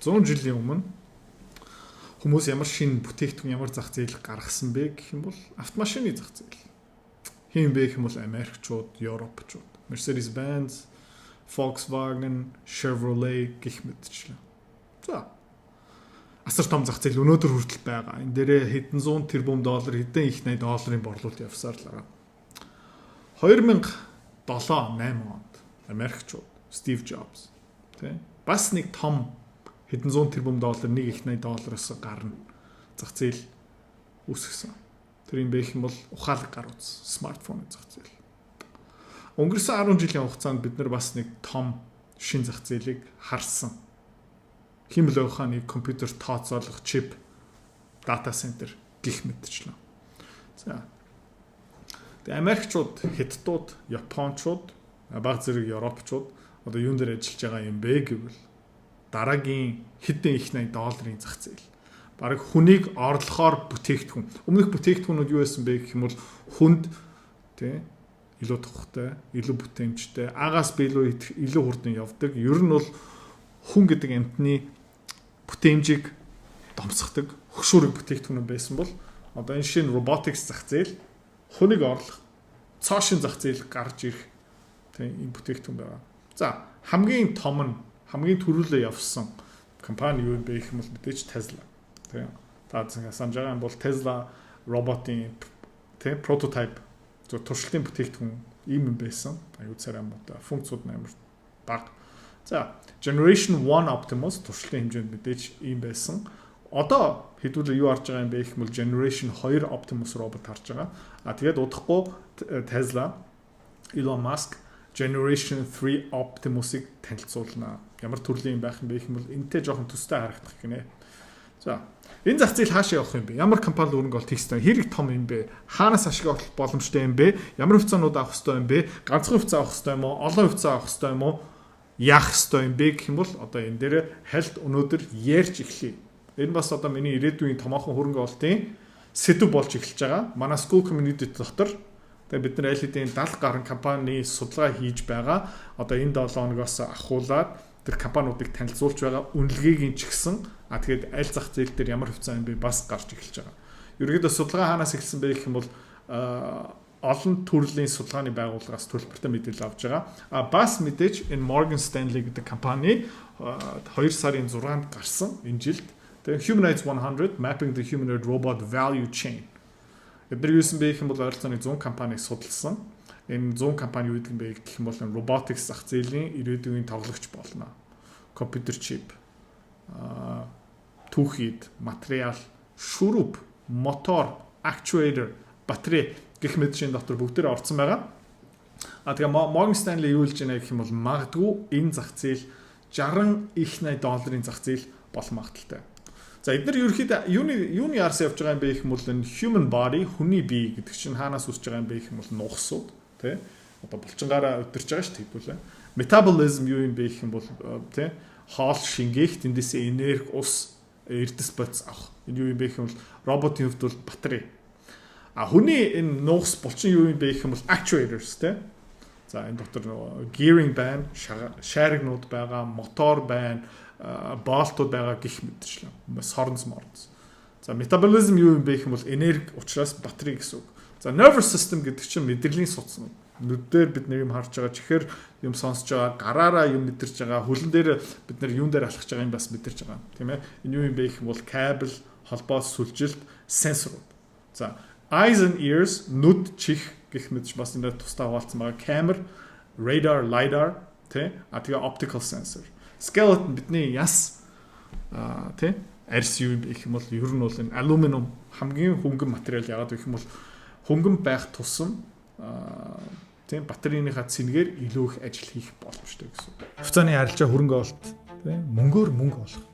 100 жилийн өмнө хүмүүс ямар шинэ бүтээгдэхүүн ямар зах зээл гаргасан бэ гэх юм бол автомашины зах зээл. Хин бэ гэх юм бол Америкчууд, Европчууд, Mercedes-Benz, Volkswagen, Chevrolet гэх мэтчлээ. За. Асар том зах зээл өнөөдөр хүртэл байгаа. Энэ дээрээ хэдэн зуун тэрбум доллар, хэдэн их 80 долларын борлуулалт явсаар л байгаа. 2007-8 онд Америкчууд, Steve Jobs, тэ бас нэг том хэдэн зуун тэрбум доллар, нэг их 80 доллараас гарна зах зээл үүсгэсэн. Тэр юм бэ гэх юм бол ухаалаг гар утас, смартфоны зах зээл. Өнгөрсөн 10 жилийн хугацаанд бид нар бас нэг том шин зах зээлийг харсан. Химэл ухааны компьютер тооцоолох чип, дата центр гэх мэтчлээ. За. Тэгээ Америкчууд, Хятадууд, Япончууд, баг зэрэг Европчууд одоо юун дээр ажиллаж байгаа юм бэ гэвэл дараагийн хэдэн их 80 долларын зах зээл. Бараг хүнийг орлохоор бүтээгдэхүүн. Өмнөх бүтээгдэхүүнүүд юу байсан бэ гэх юм бол хүнд тий илүү тухтай, илүү бүтээмжтэй, агаас би илүү хурдан явдаг. Ер нь бол хүн гэдэг амьтны бүтээмжийг домсгодог, хөшүүрэг бүтээгдэхүүн байсан бол одоо энэ шинэ robotics зах зээл, хүнийг орлох, цоошин зах зээл гарч ирэх тийм энэ бүтээгдэхүүн байгаа. За, хамгийн том нь, хамгийн түрүүлээ явсан компани юу бэ гэх юм бол мэдээж Tesla. Тийм. Та санаж байгаа юм бол Tesla роботын тийм прототип зөв туршилтын бүтээгдэхүүн ийм юм байсан. Аюу царай муутай, функцууд амар бага. За, Generation 1 Optimus туршилтын хэмжээнд мэдээж ийм байсан. Одоо хэдүүлээ юу харж байгаа юм бэ гэх юм бол Generation 2 Optimus робот харж байгаа. Тэгээд удахгүй Tesla, Elon Musk Generation 3 Optimus-ыг танилцуулна. Ямар төрлийн юм байх юм бэ гэх юм бол энэтэй жоохон төстэй харагдах гинэ. За, энэ зах зээл хаашаа явах юм бэ? Ямар компани өрөнгө олт хийх хэрэг том юм бэ? Хаанаас ашиг олох боломжтой юм бэ? Ямар хувьцаанууд авах хэрэгтэй юм бэ? Ганцхан хувьцаа авах хэрэгтэй юм уу? Олон хувьцаа авах хэрэгтэй юм уу? Яах хэрэгтэй юм бэ гэх юм бол одоо энэ дээр хальт өнөөдөр ярьж эхлэе. Энэ бас одоо миний ирээдүйн томоохон хөрөнгө олтын сэдв болж эхэлж байгаа. Манай school community дотор тэгээ бид нар аль хэдийн 70 гаруй компани судалгаа хийж байгаа. Одоо энэ 7 хоногоос ахуулаад тэр компаниудыг танилцуулж байгаа үнэлгээг нь ч гэсэн тэгээд аль зах зээл дээр ямар хувьцаа юм бэ бас гарч эхэлж байгаа. Ерөнхийдөө судалгаа хаанаас эхэлсэн бэ гэх юм бол олон төрлийн судалгааны байгууллагаас төлбөртэй мэдээлэл авж байгаа. Бас мэдээж энэ Morgan Stanley гэдэг компани 2 сарын 6-нд гарсан энэ жилд. Тэгээ Humanoids 100 Mapping the Humanoid Robot Value Chain. Эдгээр юусэн бэ гэх юм бол ойролцоогоор 100 компани судалсан. Энэ 100 компани юу гэдэг юм бэ гэх юм бол robotics зах зээлийн ирээдүйн тоглогч болно. Компьютер чип, түүхийд, материал, шүрүүп, мотор, actuator, батарей гэх мэт шин дотор бүгдээр орсон байгаа. Тэгээ Morgan Stanley юу хэлж байна гэх юм бол магадгүй энэ зах зээл 60 их 80 долларын зах зээл болох магадaltaй. За эдгээр ерөөхдөө юуны арс явж байгаа юм бэ гэх юм бол энэ human body, хүний бие гэдэг чинь хаанаас үүсэж байгаа юм бэ гэх юм бол нугсууд тий одоо булчингаараа өдөрж байгаа шүү дээ хэдүүлээ. Metabolism юу юм бэ гэх юм бол тий хоол шингээх, тэндээсээ энерги, ус, эрдэс бодис авах. Энэ юу юм бэ гэх юм бол роботын хувьд бол батарей. Хүний энэ нугс булчин юу юм бэ гэх юм бол actuators тий. За энэ дотор gearing байна, шааригнууд байгаа, мотор байна, болтууд байгаа гэх мэтчлээ. Сорнс морнс. За метаболизм юу юм бэ гэх юм бол энерги учраас батарей гэсэн үг. За nervous system гэдэг чинь мэдрэлийн судас. Нүдээр бид нэр юм харж байгаа, чихэр юм сонсож байгаа, гараараа юм мэдэрч байгаа, хөлн дээр бид нар юун дээр алхаж байгаа юм бас мэдэрч байгаа. Тийм ээ. Энэ юу юм бэ гэх юм бол кабель, холбоо, сүлжилт, сенсорууд. За eyes and ears, нүд, чих гэх мэт бас энэ тусдаа хуваалцсан байгаа. Camera, radar, lidar, тий? Тэгээ optical sensor. Skeleton бидний яс тий? Арьс юу юм бэ гэх юм бол ер нь бол энэ алюминиум хамгийн хөнгөн материал яагаад гэх юм бол хөнгөн байх тусам тийм батарейныхаа цэнгээр илүү их ажил хийх боломжтой гэсэн. Хувьцааны арилжаа хөрөнгө олт тийм мөнгөөр мөнгө олох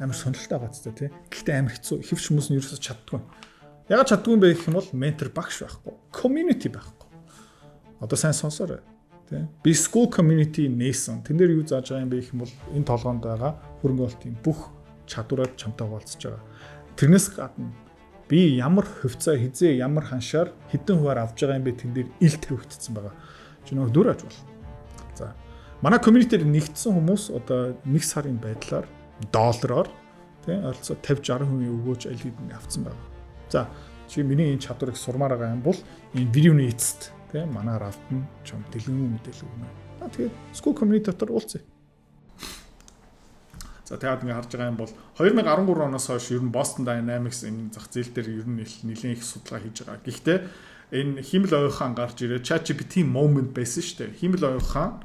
амар сонирхолтой байгаа ч тийм. Гэхдээ амар хэцүү. Хэвч хүмүүс нь ерөөсөж чаддгүй. Ягаад чаддгүй юм бэ гэх юм бол ментор багш байхгүй. Community байхгүй. Одоо сайн сонсоорой. Тийм. Би school community нээсэн. Тэн дээр юу зааж байгаа юм бэ гэх юм бол энэ толгоонд байгаа хөрөнгө олтын бүх чадвараар чамтай хуваалцаж байгаа. Тэрнээс гадна би ямар хувьцаа хизээ ямар ханшаар хэдэн хуваар авж байгаа юм бэ тэн дээр ил тавигдсан байгаа. Чи нөгөө дүр аж бол. За. Манай community-д нэгдсэн хүмүүс одоо 1 сарын байдлаар доллараар тий ойролцоо 50-60% өгөөж аль хэдийн авцсан байна. За чи миний энэ чадварыг сурмаар байгаа юм бол энэ видеоны эцэст тий манаар алдна чам дэлгэн мэдээлэл өгнө. Тэгээд School Community дотор уулзъя. За тэгээд ингээ харж байгаа юм бол 2013 оноос хойш ер нь Boston Dynamics энэ зах зээл дээр ер нь нэлээд их судалгаа хийж байгаа. Гэхдээ энэ химэл оюухан гарч ирээ ChatGPT moment байсан шүү дээ. Химэл оюухан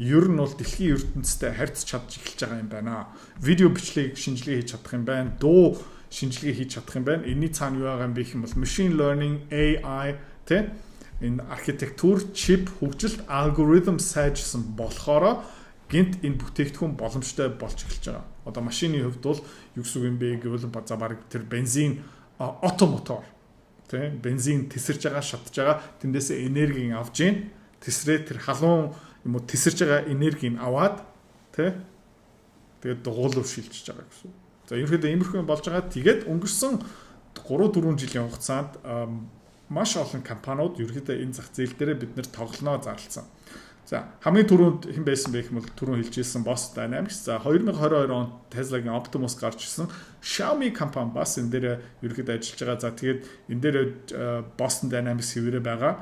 ер нь бол дэлхийн ертөнцтэй харьцаж чадж эхэлж байгаа юм байна. Видео бичлэгийг шинжилгээ хийж чадах юм байна. Дуу шинжилгээ хийж чадах юм байна. Энийний цаана юу байгаа юм бэ гэх юм бол machine learning, AI тэ энэ архитектур, чип, хөгжилт, алгоритм сайжирсан болохоор гинт энэ бүтээгдэхүүн боломжтой болж эхэлж байгаа. Одоо машины хувьд бол юу гэсэн юм бэ гэвэл за баг тэр бензин автомотор тийм бензин тесэрж байгаа, шатж байгаа, тэндээсээ энергийг авж ийн, тесрээ тэр халуун юм уу тесэрж байгаа энергийг аваад тийм тэгээд дугуйлуу шилжиж байгаа гэсэн. За ерөнхийдөө иймэрхүү юм болж байгаа. Тэгээд өнгөрсөн 3-4 жилийн хугацаанд маш олон компаниуд ерөнхийдөө энэ зах зээл дээр бид нэр тоглоноо зарласан. За хамгийн түрүүнд хэн байсан бэ гэх юм бол түрүүн хэлжсэн Boston Dynamics. За 2022 онд Tesla-гийн Optimus гарч ирсэн. Xiaomi компани бас энэ дээр ерөнхийдөө ажиллаж байгаа. За тэгээд энэ дээр Boston Dynamics хэвээрээ байгаа.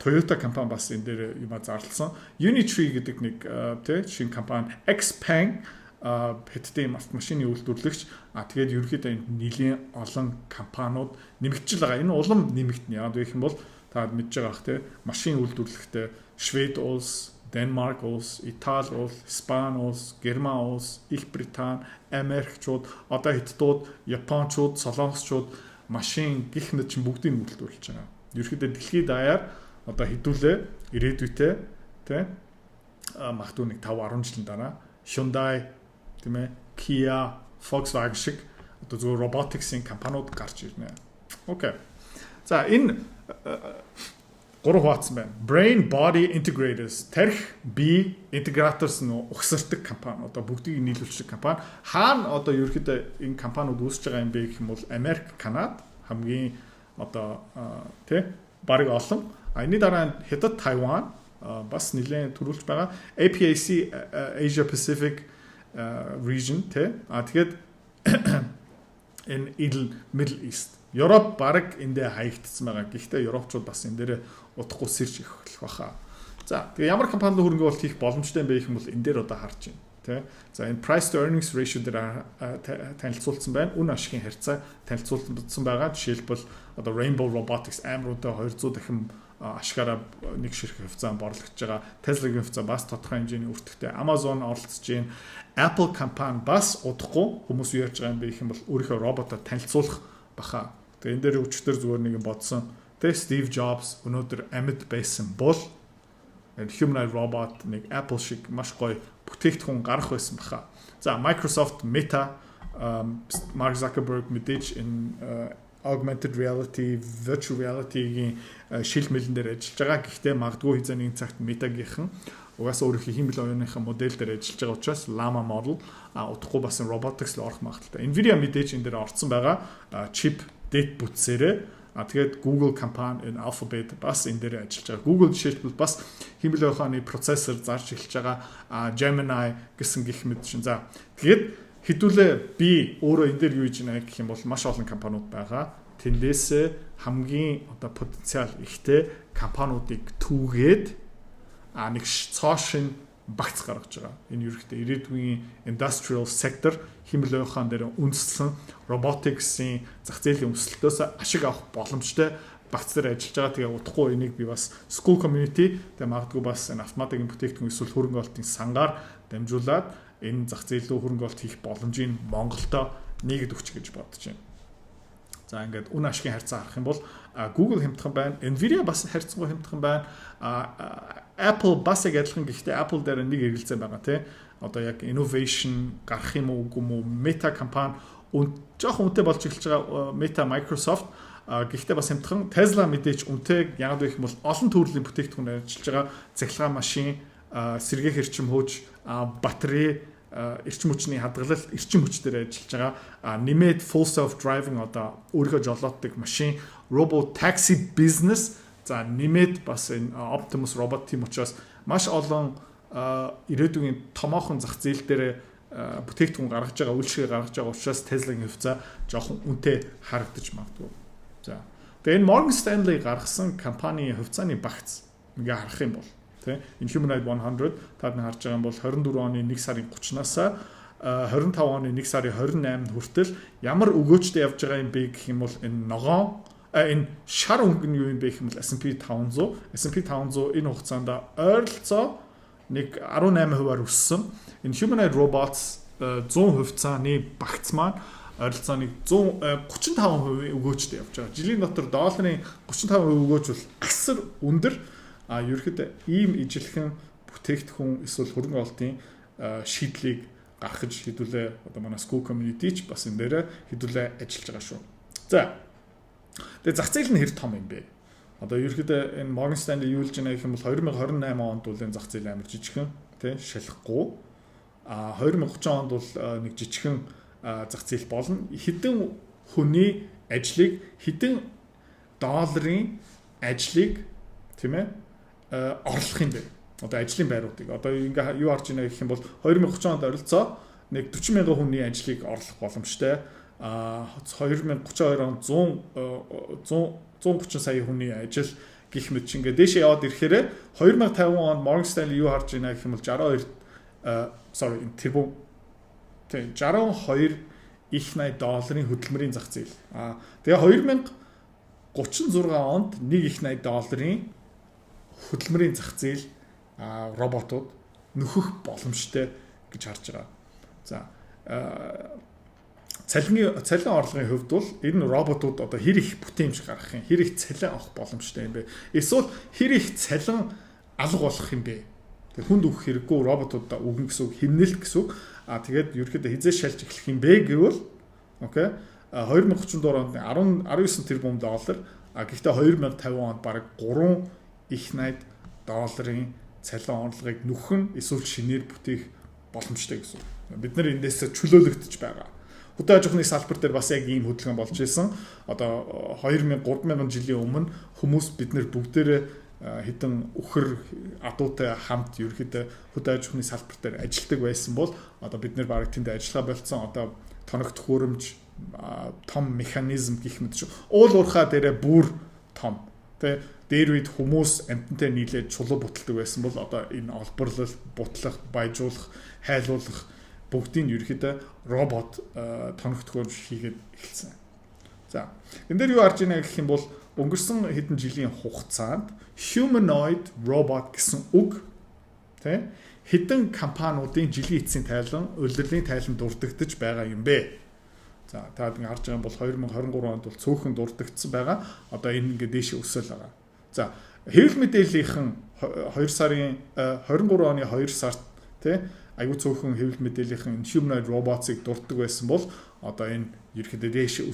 Toyota компани бас энэ дээр юм зарласан. Unitree гэдэг нэг шинэ компани Xpeng хэдтэй машины үйлдвэрлэгч. Тэгээд ерөнхийдөө нэлийн олон компаниуд нэмэгдэж байгаа. Энэ улам нэмэгдэнэ. Яг гэх юм бол та мэдж байгаа бах те машин үйлдвэрлэхдээ Швед улс, Денмарк улс, Итали улс, Испани улс, Герман улс, Их Британи, Америкчууд, одоо Хятадууд, Япончууд, Солонгосчууд машин гих мэт чинь бүгдийг үйлдвэрлэж байгаа. Ерөнхийдөө дэлхийд даяар одоо хэдүүлээ ирээдүйтэй тий магадгүй нэг 5-10 жилийн дараа Hyundai тийм ээ Kia, Volkswagen шиг одоо зөв robotics-ийн компаниуд гарч ирнэ. Окей. За энэ 3 хуваацсан байна. Brain Body Integrators тарих бие интеграторс нь ухсардаг компани. Одоо бүгдийг нийлүүлдэг компани. Хаана одоо ерөөхдөө энэ компаниуд үүсэж байгаа юм бэ гэх юм бол Америк, Канада хамгийн одоо тий бараг олон. Энэний дараа Хятад, Тайван бас нэлээд төрүүлж байгаа. APAC Asia Pacific region тий. Тэгээд энэ Middle East Европ бараг эндээ хаягдсан байгаа. Гэхдээ европчууд бас энэ дээр удахгүй сэрж эхлэх баха. За тэгээ ямар компанид хөрөнгө оруулалт хийх боломжтой юм бэ гэх юм бол энэ дээр одоо харж байна. Тэ. За энэ price to earnings ratio дээр танилцуулсан байна. Үн ашигын харьцаа танилцуулсан байгаа. Жишээлбэл одоо Rainbow Robotics амруудаа 200 дахин ашигаараа нэг ширхэг хөвцөн борлогдож байгаа. Tesla-гийн хөвцөн бас тодорхой хэмжээний өртөгтэй. Amazon оролцож байна. Apple компани бас удахгүй хүмүүс юу ярьж байгаа юм бэ гэх юм бол өөрийнхөө роботоо танилцуулах баха. Тэгээ энэ дээр өчтөр зүгээр нэг бодсон. Тэгээ Steve Jobs өнөөдөр амьд байсан бол humanoid robot нэг Apple шиг маш гоё бүтээгдэхүүн гарах байсан баха. За Microsoft, Meta, Mark Zuckerberg мэдээж энэ augmented reality, virtual reality-гийн шил мэлэн дээр ажиллаж байгаа. Гэхдээ магадгүй хэзээ нэгэн цагт Meta-гийнхэн угаасаа өөрийнхөө химэл оюуныхаа модель дээр ажиллаж байгаа учраас Llama model удахгүй бас robotics л орох магадaltaй. Nvidia мэдээж энэ дээр орсон байгаа. Chip date бүтсээрээ тэгээд Google компани энэ Alphabet бас энэ дээр ажиллаж байгаа. Google жишээлбэл бас химэл оюуны процессор зарж эхэлж байгаа. Gemini гэсэн гих мэт шин. За тэгээд хэдүүлээ би өөрөө энэ дээр юу хийж байна гэх юм бол маш олон компаниуд байгаа. Тэндээс хамгийн одоо потенциал ихтэй компаниудыг түүгээд нэг цоошин багц гаргаж байгаа. Энэ ерөөхдөө ирээдүйн industrial sector химэл оюухан дээр үндэслэн robotics-ийн зах зээлийн өсөлтөөс ашиг авах боломжтой багц дээр ажиллаж байгаа. Тэгээ удахгүй энийг би бас school community тэгээ магадгүй бас энэ автоматикийн бүтээгдэхүүн эсвэл хөрөнгө оруулалтын сангаар дамжуулаад энэ зах зээл рүү хөрөнгө оруулалт хийх боломжийг Монголдо нэгэд өгч гэж бодож байна. За ингээд үн ашигын харьцаа харах юм бол Google хямдхан байна, Nvidia бас харьцангуй хямдхан байна. Apple бас яг адилхан, гэхдээ Apple дээр нэг эргэлзээ байгаа тий. Одоо яг innovation гарах юм уу үгүй юм уу? Meta компани жоохон үнэтэй болж эхэлж байгаа. Meta, Microsoft гэхдээ бас хямдхан. Tesla мэдээч үнэтэй яг гэх юм бол олон төрлийн бүтээгдэхүүн ажиллаж байгаа. Цахилгаан машин, сэргээх эрчим хүч, батарей, эрчим хүчний хадгалалт, эрчим хүч дээр ажиллаж байгаа. Нэмээд full self driving одоо өөрийнхөө жолооддаг машин, robot taxi business. За нэмээд бас энэ Optimus robot team учраас маш олон ирээдүйн томоохон зах зээл дээр бүтээгдэхүүн гаргаж байгаа, үйлчлэгээ гаргаж байгаа учраас Tesla-гийн хувьцаа жоохон үнэтэй харагдаж магадгүй. За. Тэгээ энэ Morgan Stanley гаргасан компанийн хувьцааны багц ингээ харах юм бол тий энэ Humanoid 100 таад харж байгаа юм бол 24 оны 1 сарын 30-наас 25 оны 1 сарын 28-нд хүртэл ямар өгөөжтэй явж байгаа юм бэ гэх юм бол энэ шар өнгө нь юу юм бэ гэх юм бол S&P 500 энэ хугацаанд ойролцоо нэг 18%-аар өссөн. Энэ humanoid robots 100 хувьцааны багц маань ойролцоо нэг 135% өгөөжтэй явж байгаа. Жилийн дотор долларын 35% өгөөж бол асар өндөр. Ерөөхдөө ийм ижилхэн бүтээгдэхүүн эсвэл хөрөнгө оолтын шийдлийг гаргаж хэдүүлээ одоо манай school community ч бас энэ дээр хэдүүлээ ажиллаж байгаа шүү. За. Тэгээ зах зээл нь хэр том юм бэ? Одоо ерөөхдөө энэ Morgan Stanley юу гэж нэх юм бол 2028 онд бол энэ зах зээл амар жижигхэн тий шалахгүй. 2030 онд бол нэг жижигхэн зах зээл болно. Хэдэн хүний ажлыг хэдэн долларын ажлыг тийм ээ орлох юм бэ? Одоо ажлын байруудыг. Одоо ингээ юу харж байна гэх юм бол 2030 онд оролцоо нэг 40 мянган хүний ажлыг орлох боломжтой. 2032 онд 130 сая хүний ажил гих мэт чинь ингээ дээшээ яваад ирэхээр 2050 онд Morgan Stanley юу харж байна гэх юм бол 62 их $80 хөдөлмөрийн зах зээл. Тэгээ 2036 онд $1.80 хөдөлмөрийн зах зээл роботууд нөхөх боломжтой гэж харж байгаа. За цалин орлогын хувьд бол энэ роботууд одоо хэр их бүтээмж гаргах юм, хэр их цалин авах боломжтой юм бэ? Эсвэл хэр их цалин алга болох юм бэ? Тэр хүнд өгөх хэрэггүй роботуудаа өгнө гэсэн үг, хэмнэлт гэсэн үг. Тэгээд ерөөхдөө хизээ шалж эхлэх юм бэ гэвэл окей 2034 онд $19 тэрбум. Гэхдээ 2050 онд бараг $3 их $80 цалин орлогыг нөхөн эсвэл шинээр бүтээх боломжтой гэсэн. Бид нар эндээс чөлөөлөгдөж байгаа. Хөдөө аж ахуйн салбар дээр бас яг ийм хөдөлгөөн болж ирсэн. Одоо 2000-3000 жилийн өмнө хүмүүс бид нар бүгдээрээ хэдэн үхэр адуутай хамт ерөөхдөө хөдөө аж ахуйн салбар дээр ажилладаг байсан бол одоо бид нар баг тэнд ажиллагаа болцсон. Одоо тоног төхөөрөмж том механизм гэх мэт шүү. Уул уурхаа дээрээ бүр том. Тэ дээр үед хүмүүс амтантай нийлээд чулуу буталдаг байсан бол одоо энэ олборлол, бутлах, баяжуулах, хайлуулах бүгдийг ерөөхдөө робот тоног төхөөрөмж хийгээд эхэлсэн. За энэ дээр юу харж байна гэх юм бол өнгөрсөн хэдэн жилийн хугацаанд humanoid robot гэсэн үг тэ хэдэн компаниудын жилийн эцсийн тайлан, улирлын тайлан дурддагдж байгаа юм бэ? За та харж байгаа бол 2023 онд бол цөөхөн дурддагдсан байгаа. Одоо энэ ингээ дээшээ өсөөл байгаа. За хэвлэл мэдээллийнхэн 2 сарын 23 оны 2 сард тэ аюу цөөхөн хэвлэл мэдээллийнхэн humanoid robots-ыг дурддаг байсан бол одоо энэ ерөөхдөө дээшээ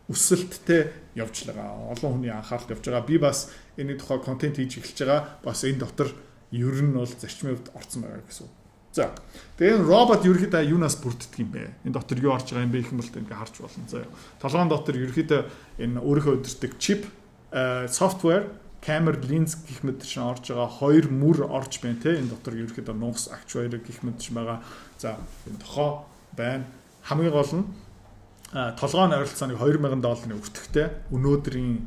өсөлттэй явж байгаа. Олон хүний анхаарал явж байгаа. Би бас энэ тухай контент хийж эхэлж байгаа. Бас энэ дотор ер нь бол зарчмын хувьд орсон байгаа гэсэн үг. За. Тэгээ энэ робот ерөөхдөө юунаас бүрддэг юм бэ? Энэ дотор юу орж байгаа юм бэ гэх юм бол ингээ харж болно. За. Толгойн дотор ерөөхдөө энэ өөрийнхөө өдөртөг чип, софтвер, камер, линз гэх мэт чинь орж байгаа. Хоёр мөр орж байна те. Энэ дотор ерөөхдөө нугас, актуатор гэх мэт чинь байгаа. За. Энэ тохоо байна. Хамгийн гол нь толгойн ойролцооныг $2000 өртөхтэй өнөөдрийн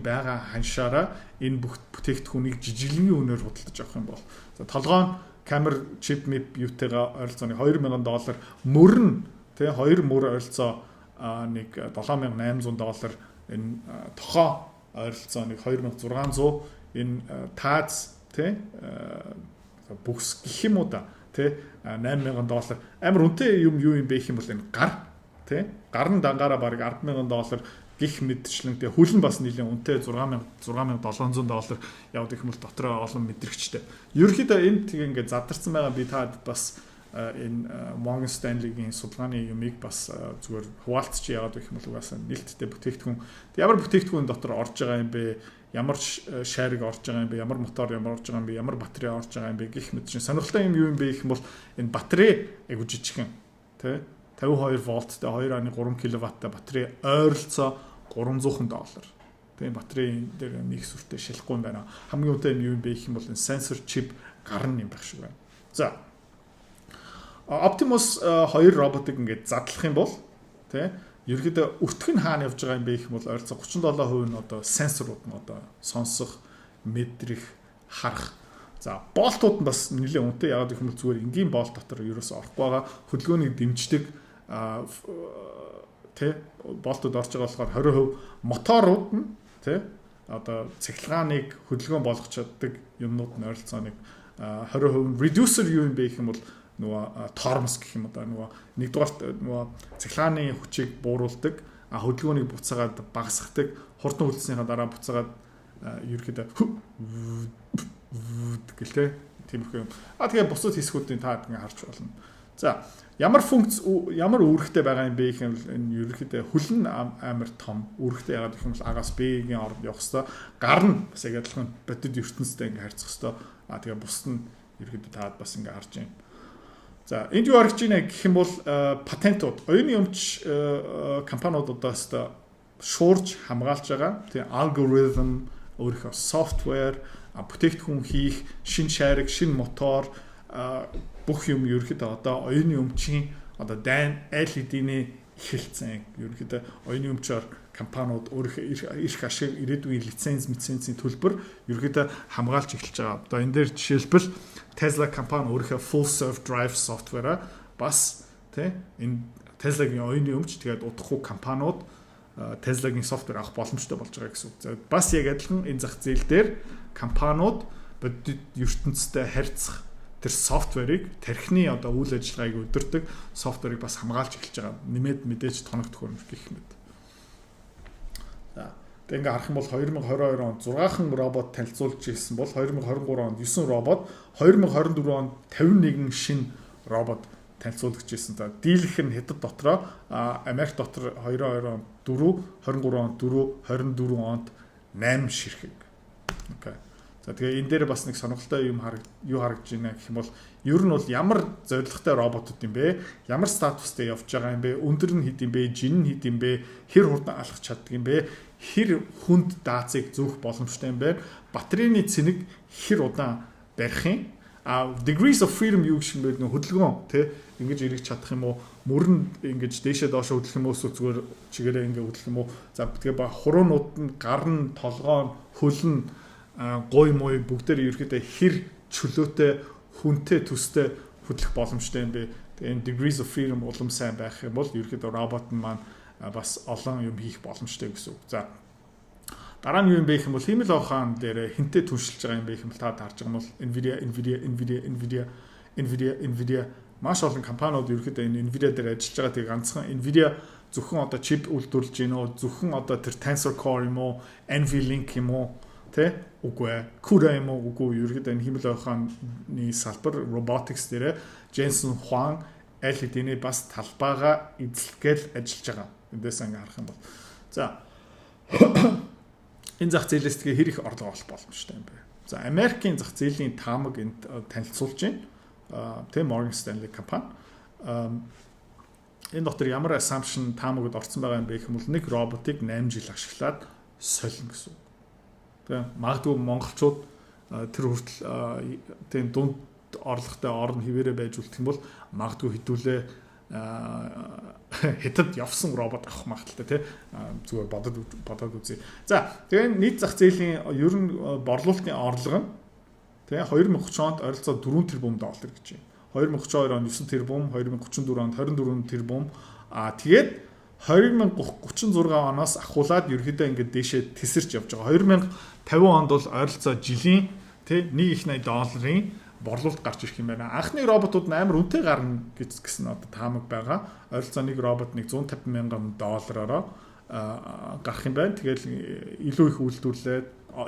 байгаа ханшаараа энэ бүтээгдэхүүнийг жижиглэний үнээр худалдаж авах юм бол толгойн камер чип мип юутэйга ойролцооныг $2000 мөр нь тий 2 мөр ойролцоо нэг $7800 энэ тохоо ойролцооныг 2600 энэ таац тий бүкс гэх юм уу да тий $8000 амар үнэтэй юм юу юм бэ гэх юм бол энэ гар нь дангаараа бараг $10,000 гих мэдчлэн тэгээ хүлэн бас нэлийн үнэтэй $6700 явдаг юм бол дотроо олон мэдрэгчтэй. Ерөнхийдөө энэ тийг ингээд задарсан байгаа би таад бас энэ Morgan Stanley-гийн судалгааны юмыг бас зүгээр хуваалцч яагаад гэх юм бол угаасаа нээлттэй бүтээгдэхүүн ямар бүтээгдэхүүн дотор орж байгаа юм бэ? Ямар шариг орж байгаа юм бэ? Ямар мотор орж байгаа юм бэ? Ямар батарей орж байгаа юм бэ гэх мэт чинь сонирхолтой юм юу юм бэ гэх юм бол энэ батарей айгуу жижигхэн тий 52 волттэй 2.3 кВт-тай батарей ойролцоо $300. Тийм батарейн дээр нэг сүртэй шалахгүй юм байна. Хамгийн үнэтэй нь юу юм бэ гэх юм бол энэ сенсор чип гарна юм байх шиг байна. За. Optimus 2 роботыг ингээд задлах юм бол тий ерөөдөө өтгөх нь хаана явж байгаа юм бэ гэх юм бол ойролцоогоо 37% нь одоо сенсорууд нь одоо сонсох, мэдрэх, харах. За болтууд нь бас нэлээд үнэтэй яагаад гэх юм бол зүгээр энгийн болт дотор ерөөсөө орохгүй байгаа хөдөлгөөнийг дэмждэг тий болтууд орж байгаа болохоор 20% моторууд нь тий одоо цахилгааныг хөдөлгөөн болгож чаддаг юмнууд нь ойролцоо нэг 20% reducer юу юм бэ гэх юм бол нөгөө тормоз гэх юм одоо нөгөө нэгдүгээр нөгөө цахилгааны хүчийг бууруулдаг хөдөлгөөнийг буцаагаад багасгадаг хурдан хөлснийхаа дараа буцаагаад ерөөдөө гэлтэй тиймэрхүү юм. Тэгээ бусад хэсгүүдийн та ингэ харж болно. За ямар функц ямар үүрэгтэй байгаа юм бэ гэх юм бол энэ ерөөдөө хөлн амар том үүрэгтэй яагаад гэх юм бол агаас Б-ийн орд явах хэвээр гар нь бас яг адилхан бодит ертөнцтэй ингэ харьцах хэвээр тэгээ бусд нь ерөөдөө таад бас ингэ харж байна. За энд юу харагдж байна гэх юм бол патентууд оюуны өмч компаниудаас шуурж хамгаалж байгаа. Тэгээ алгоритм өөрийнхөө софтвер бүтээгдэхүүн хийх, шин шарик, шин мотор бүх юм ерөөхдөө одоо оюуны өмчийн одоо дайн LED-ний эхэлсэн. Ерөөхдөө оюуны өмчөөр компаниуд өөрийнхөө эрх ашиг ирээдүйн лицензийн төлбөр ерөөхдөө хамгаалж эхэлж байгаа. Одоо энэ дээр жишээлбэл Tesla компани өөрийнхөө full self drive софтвераа бас тий энэ Tesla-гийн оюуны өмч тэгээд удахгүй компаниуд Tesla-гийн софтвер авах боломжтой болж байгаа гэсэн үг. Бас яг адилхан энэ зах зээл дээр компаниуд бодит ертөнцтэй харьцах тэр софтверыг тархины одоо үйл ажиллагааг өдөртөг софтверыг бас хамгаалж эхэлж байгаа. Нэмээд мэдээж тоногдох юм гэх мэт. За тэгээ ингээ харах юм бол 2022 онд 6хан робот танилцуулж ирсэн бол 2023 онд 9 робот, 2024 онд 51 шинэ робот танилцуулж ирсэн. За дийлэх нь хэдд дотроо Америк дотор 22 онд 4, 23 онд 4, 24 онд 8 ширхэг. Окей. За тэгээ энэ дээр бас нэг сонирхолтой юм юу харагдж байна гэх юм бол ер нь бол ямар зорилготой роботууд юм бэ? Ямар статустай явж байгаа юм бэ? Өндөр нь хэд юм бэ? Жин нь хэд юм бэ? Хэр хурдан алхах чаддаг юм бэ? Хэр хүнд даацыг зөөх боломжтой юм бэ? Батарейны цэник хэр удаан барих юм? Degrees of freedom юу гэх юм бэ? Хөдөлгөөн тий ингэж эргэж чадах юм уу? Мөрөнд ингэж дээшээ доошоо хөдлөх юм уу? Зүгээр чигээрээ ингэ хөдлөх юм уу? За тэгээ ба хуруунууд нь гар нь толгоо нь хөл нь гой мой бүгдээр ерөөдөө хэр чөлөөтэй хүнтэй төстэй хөдлөх боломжтой юм бэ? Тэгээ энэ degrees of freedom улам сайн байх юм бол ерөөдөө робот нь маань бас олон юм хийх боломжтой гэсэн үг. За дараа нь юу юм бэ гэх юм бол хиймэл ухаан дээр хинтээ түншилж байгаа юм бэ гэх юм бол та харж байгаа нь бол Nvidia маш олон компаниуд ерөөдөө энэ Nvidia дээр ажиллаж байгаа. Тэгээ ганцхан Nvidia зөвхөн одоо чип үйлдвэрлэж гин үү? Зөвхөн одоо тэр Tensor Core юм уу? NVLink юм уу? Тэ үгүй CUDA юм уу? Үгүй ерөөдөө энэ хиймэл ухааны салбар robotics дээр Jensen Huang LED-ний бас талбайгаа эзлэгээл ажиллаж байгаа. Эндээс ингээ харах юм бол за энэ зах зээлээс тэгээ хэр их орлого олох боломжтой юм бэ? За Америкийн зах зээлийн таамаг энд танилцуулж байна. Тэ Morgan Stanley компани. Энэ дотор ямар assumption таамагд орсон байгаа юм бэ гэх юм бол нэг роботыг 8 жил ашиглаад солино гэсэн. Тэ магадгүй монголчууд тэр хүртэл тийм дунд орлоготой орн хിവэрэ байж үлдэх юм бол магадгүй хідүүлээ хятад явсан робот авах магадaltaй тий зүгээр бодоод үзье. За тэгээ нийт зах зээлийн ер нь борлуулалтын орлого нь тий 2030 онд ойролцоо 4 тэрбум доллар гэж байна. 2032 онд 9 тэрбум, 2034 онд 24 тэрбум. Тэгээд 2036 оноос ахуулаад ерөөдөө ингээд дээшээ тесэрч явж байгаа. 2050 онд бол ойролцоо жилийн тий 1.8 долларын борлуулалт гарч ирэх юм байна. Анхны роботууд амар үнэтэй гарна гэсэн одоо таамаг байгаа. Ойролцоо нэг робот нэг 150 мянган доллараар гарах юм байна. Тэгэл илүү их үйлдвэрлээд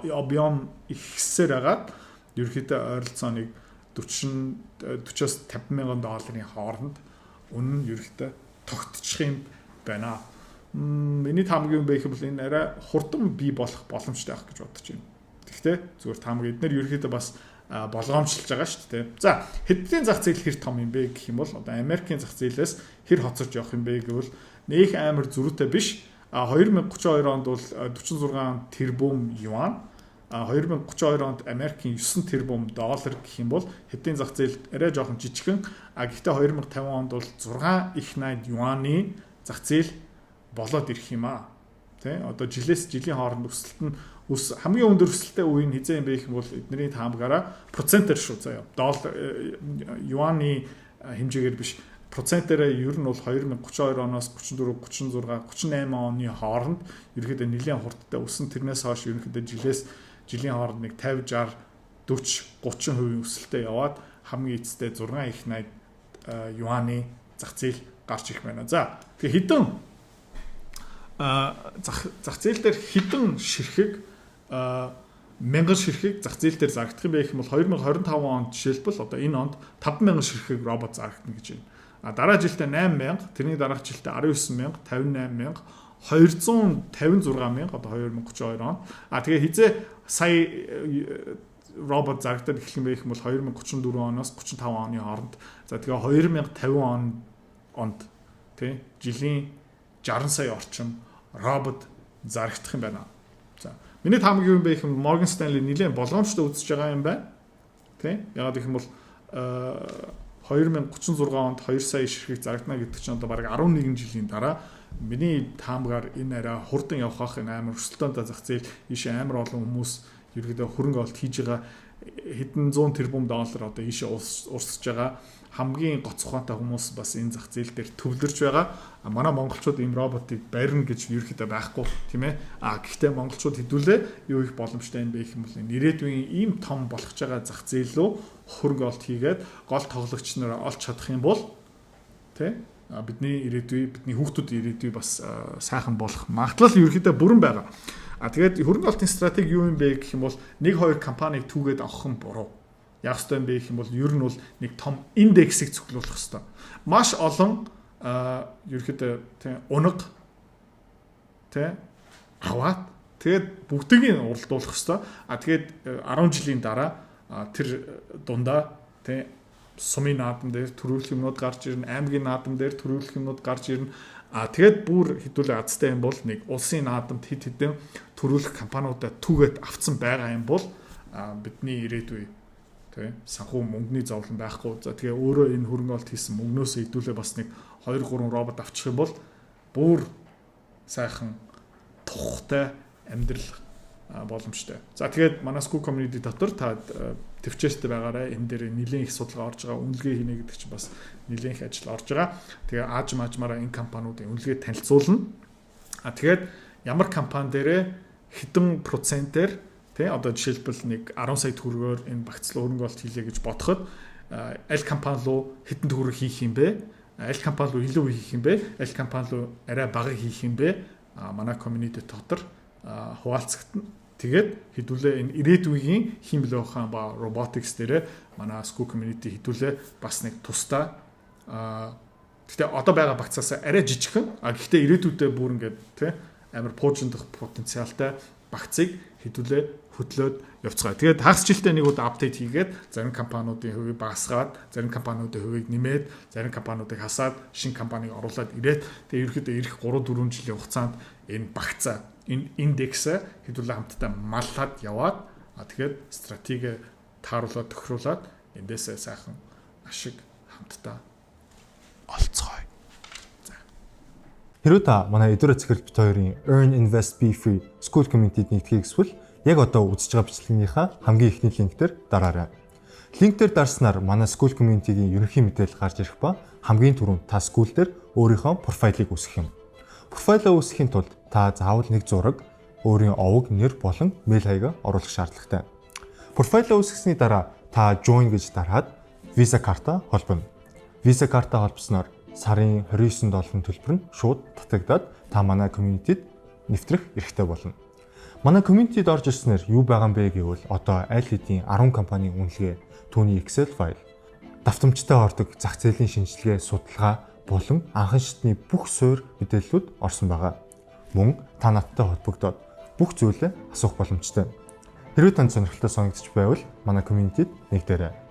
объем ихсээр хагаад ерөөхдөө ойролцоо нэг 40-40-оос 50 мянган долларын хооронд үнэн нь ерөөхдөө тогтчих юм байна. Миний таамаг юм бэ гэвэл энэ арай хурдан бий болох боломжтой байх гэж бодож байна. Тэгэхдээ зүгээр таамаг эдгээр ерөөхдөө бас болгоомжлж байгаа шүү дээ. За хэдийн зах зээл хэр том юм бэ гэх юм бол одоо Америкийн зах зээлээс хэр хоцорж явах юм бэ гэвэл нөх амар зөрүүтэй биш. 2032 онд бол 46 тэрбум юан, 2032 онд Америкийн 9 тэрбум доллар гэх юм бол хэдийн зах зээл арай жоохон жижигхэн. Гэхдээ 2050 онд бол 6 их 80 юаны зах зээл болоод ирэх юм аа. Тэ? Одоо жилээс жилийн хооронд өсөлт нь хамгийн өндөр өсөлттэй үе нь хизээ юм бэ гэх юм бол эдний таамагаараа процентээр шүү заяа. Доллар юаны хэмжээгээр биш процентээр ер нь бол 2032 оноос 34, 36, 38 оны хооронд ерөнхийдөө нэлээд хурдтай өссөн. Тэрнээс хойш ерөнхийдөө жилийн хооронд нэг 50, 60, 40, 30% өсөлттэй яваад хамгийн эцэстээ 6 их 80 юаны зах зээл гарч ирэх байна. За тэгээ хэдэн зах зээл дээр хэдэн ширхэг мянган ширхэг зах зээл дээр зарагдах юм бэ гэх юм бол 2025 онд жишээлбэл одоо энэ онд 50000 ширхэг робот зарагдана гэж байна. Дараа жилдээ 8000, тэрний дараах жилдээ 19000, 58000, 256,000 одоо 2032 онд. Тэгээ хизээ сая робот зарагдаад эхлэх юм бэ гэх юм бол 2034 оноос 35 оны хооронд. За тэгээ 2050 онд тий жилийн 60 сая орчим робот зарагдах юм байна. За миний таамаг юу юм бэ гэх юм Morgan Stanley нэлээд болгоомжтой үзэж байгаа юм байна. Тий ягаад гэх юм бол 2036 онд 2 сая ширхэг зарагдана гэдэг чинь одоо бараг 11 жилийн дараа миний таамгаар энэ арай хурдан явах энэ амар өсөлтөөнтэй зах зээл ийшээ амар олон хүмүүс ерөөдөө хөрөнгө оолт хийж байгаа хэдэн 100 тэрбум доллар одоо ийшээ урсж байгаа хамгийн гоц ухаантай хүмүүс бас энэ зах зээл дээр төвлөрж байгаа. Манай монголчууд ийм роботыг барина гэж ерөөхдөө байхгүй тийм ээ. Гэхдээ монголчууд хэдүүлээ юу их боломжтой юм бэ гэх юм бол ирээдүйн ийм том болох байгаа зах зээл рүү хөрөнгө оолт хийгээд гол тоглогч нар олж чадах юм бол тий бидний ирээдүй бидний хүүхдүүд ирээдүй бас сайхан болох магадлал ерөөхдөө бүрэн байгаа. Тэгээд хөрөнгө оолтын стратеги юу юм бэ гэх юм бол 1-2 компанийг түүгээд авах нь буруу. Яг ёстой юм бэ гэх юм бол ер нь бол нэг том индексийг цуглуулах ёстой. Маш олон ерөөхдөө тий унаг тий аваад тэгээд бүгдийг нь уралдуулах ёстой. Тэгээд 10 жилийн дараа тэр дундаа тий сумын наадам дээр төрүүлэх юмнууд гарч ирнэ, аймгийн наадам дээр төрүүлэх юмнууд гарч ирнэ. Тэгээд бүр хэдүүлээ азтай юм бол нэг улсын наадамд хэд хэдэн төрүүлэх компаниудад түгээд авцсан байгаа юм бол бидний ирээдүй тий санхүү мөнгөний зовлон байхгүй. За тэгээ өөрөө энэ хөрөнгө оолт хийсэн мөнгнөөсөө хэдүүлээ бас нэг 2-3 робот авчих юм бол бүр сайхан тухтай амьдрал боломжтой. За тэгээд манай School Community дотор та төвчээстэй байгаарай. Энэ дээр нэлийн их судалгаа орж байгаа. Үнэлгээ хийнэ гэдэг чинь бас нэлийн их ажил орж байгаа. Тэгээ аажмаараа энэ компаниудын үнэлгээ танилцуулна. Тэгээд ямар компани дээрээ хэдэн процентээр тий одоо жишээлбэл нэг 10 сая төгрөгөөр энэ багцлал хөрөнгө оолт хийлээ гэж бодоход аль компани руу хэдэн төгрөг хийх юм бэ? Аль компани руу илүү хийх юм бэ? Аль компани руу арай бага хийх юм бэ? Манай community дотор хуваалцагдана. Тэгээд хэдүүлээ энэ ирээдүйн химэл ухаан ба robotics дээр манай School Community хэдүүлээ бас нэг тусдаа гэхдээ одоо байгаа багцаас арай жижигхэн гэхдээ ирээдүйдээ бүр ингээд тий амар пуужиндах потенциалтай багцыг хэдүүлээ хөтлөөд явцгаа. Тэгээд хагас жилдээ нэг удаа апдейт хийгээд зарим компаниудын хувийг багасгаад, зарим компаниудын хувийг нэмээд, зарим компаниудыг хасаад шинэ компанийг оруулаад ирээд тэгээд ерөөхдөө ирэх 3-4 жилийн хугацаанд энэ багцаа, энэ индекс хэдүүлээ хамтдаа маллаад яваад тэгээд стратеги тааруулаад тохируулаад эндээсээ сайхан ашиг хамтдаа олцгоё. Хэрвээ та манай эдгээр цэцэрлэг бит хоёрын Earn Invest Be Free School Community-д нэгдэхийг эсвэл яг одоо үзэж байгаа бичлэгийнхаа хамгийн ихний линк дээр дараарай. Линк дээр дарснаар манай School Community-гийн ерөнхий мэдээлэл гарч ирэх ба хамгийн түрүүнд та school дээр өөрийнхөө профайлыг үүсгэх юм. Профайлаа үүсгэхийн тулд та заавал нэг зураг, өөрийн овог, нэр болон мэйл хаягаа оруулах шаардлагатай. Профайлаа үүсгэсний дараа та join гэж дараад Visa карта холбоно. Visa карта холбосноор сарын $29 төлбөр нь шууд татагдаад та манай community-д нэвтрэх эрхтэй болно. Манай community-д орж ирснээр юу байгаа юм бэ гэвэл одоо аль хэдийн 10 компанийн үнэлгээ, түүний Excel файл, давтамжтай ордог зах зээлийн шинжилгээ, судалгаа болон анхан шатны бүх суурь мэдээллүүд орсон байгаа. Мөн та надтай холбогдоод бүх зүйлээ асуух боломжтой. Хэрвээ танд сонирхолтой санагдчих байвал манай community-д нэгдээрэй.